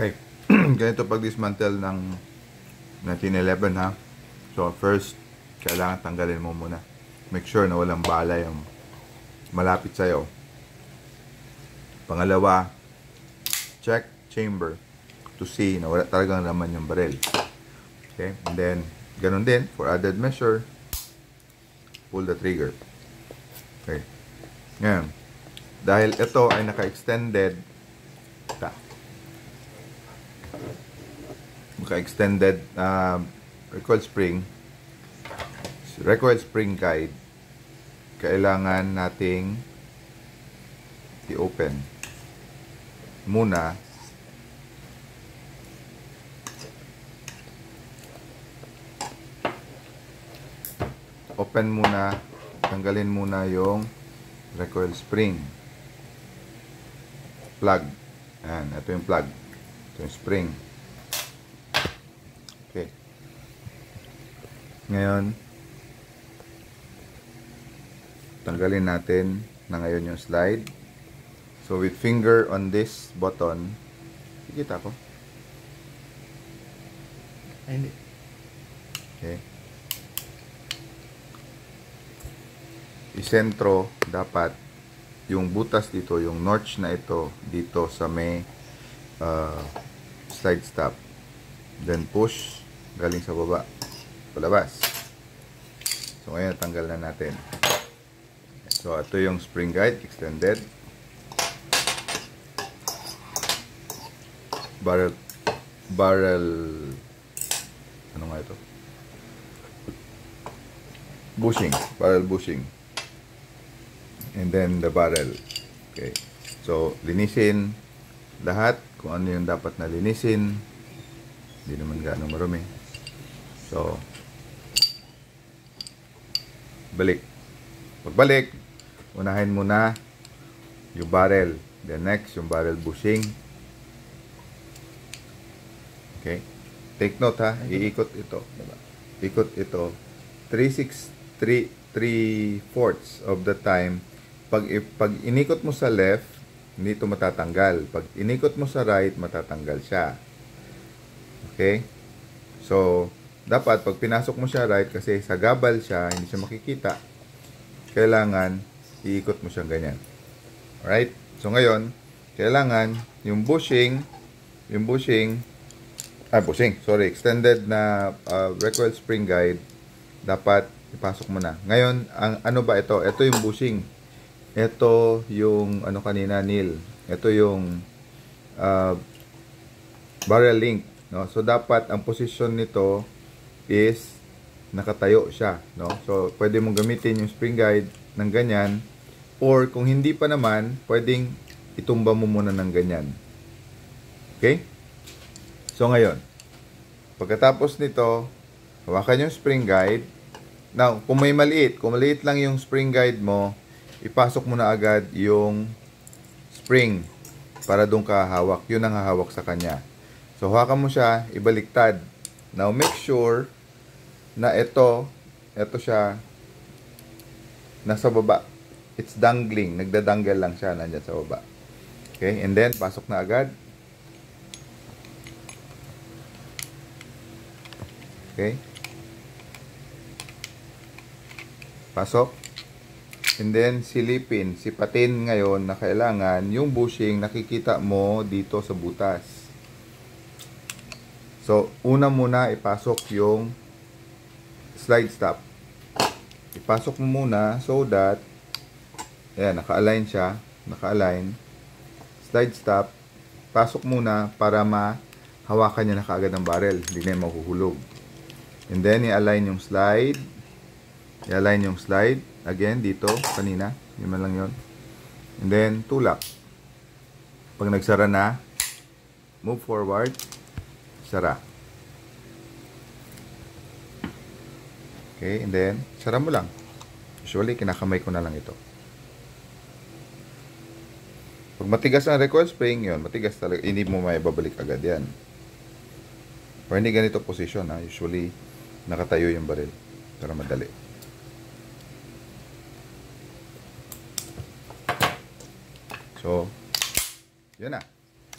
Okay. Ganito pag-dismantle ng 1911 ha. So first, kailangan tanggalin mo muna. Make sure na walang bala yung malapit sa'yo. Pangalawa, check chamber to see na wala talagang laman yung barrel. Okay? And then, ganun din, for added measure, pull the trigger. Okay. Ngayon, dahil ito ay naka-extended recoil spring guide, kailangan nating i-open muna tanggalin muna yung recoil spring plug. Ayan, ito yung plug, ito yung spring. Okay, ngayon tanggalin natin na ngayon yung slide. So with finger on this button, kikita ko. Ay, hindi. Okay. Isentro dapat yung butas dito, yung notch na ito dito sa may slide stop. Then push galing sa baba palabas. So ngayon tanggal na natin. So ito yung spring guide extended. Barrel ano nga ito? Barrel bushing. And then the barrel. Okay. So linisin lahat kung ano yung dapat na linisin. Hindi naman gaano marumi. So pagbalik, unahin muna yung barrel. Then next, yung barrel bushing. Okay? Take note ha, iikot ito. Ikot ito. 3/4 of the time. Pag inikot mo sa left, hindi ito matatanggal. Pag inikot mo sa right, matatanggal siya. Okay? So, dapat pag pinasok mo siya right, kasi sa gabal siya, hindi siya makikita, kailangan iikot mo siyang ganyan. Alright? So ngayon, kailangan yung bushing, extended na recoil spring guide, dapat ipasok mo na. Ngayon, ano ba ito? Ito yung bushing. Ito yung ano kanina, Neil. Ito yung barrel link, no? So dapat ang position nito is nakatayo siya, no? So pwede mong gamitin yung spring guide ng ganyan, or kung hindi pa naman, pwedeng itumba mo muna ng ganyan. Okay? So ngayon, pagkatapos nito, hawakan yung spring guide. Now, kung maliit lang yung spring guide mo, ipasok mo na agad yung spring para doon ka hawak. Yun ang hahawak sa kanya. So hawakan mo siya, ibaliktad. Now make sure na ito siya nasa baba. It's dangling. Nagdadanggal lang siya. Nandyan sa baba. Okay? And then, pasok na agad. Okay? Pasok. And then, sipatin ngayon na kailangan yung bushing nakikita mo dito sa butas. So, una muna ipasok yung slide stop. Ipasok mo muna so that ayan, naka-align siya. Naka-align. Slide stop. Pasok muna para mahawakan niya na kaagad ng barrel. Hindi na mahuhulog. And then, i-align yung slide. I-align yung slide. Again, dito, kanina. Yun lang yun. And then, tulak. Pag nagsara na, move forward. Sara. Okay, and then, sara mo lang. Usually, kinakamay ko na lang ito. Pag matigas ang recoil spring, yun, matigas talaga. Hindi mo may babalik agad yan. Pero hindi ganito position, ha. Usually, nakatayo yung baril. Para madali. So, yun na.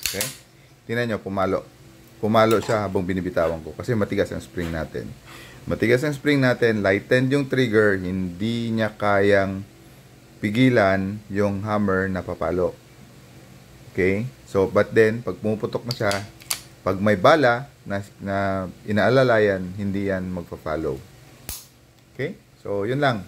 Okay? tingnan nyo, pumalo. Pumalo siya habang binibitawan ko kasi matigas ang spring natin. Matigas ang spring natin, lightened yung trigger, hindi niya kayang pigilan yung hammer na papalo. Okay? So, but then, pag pumuputok na siya, pag may bala na inaalalayan, hindi yan magpa-follow. Okay? So, yun lang.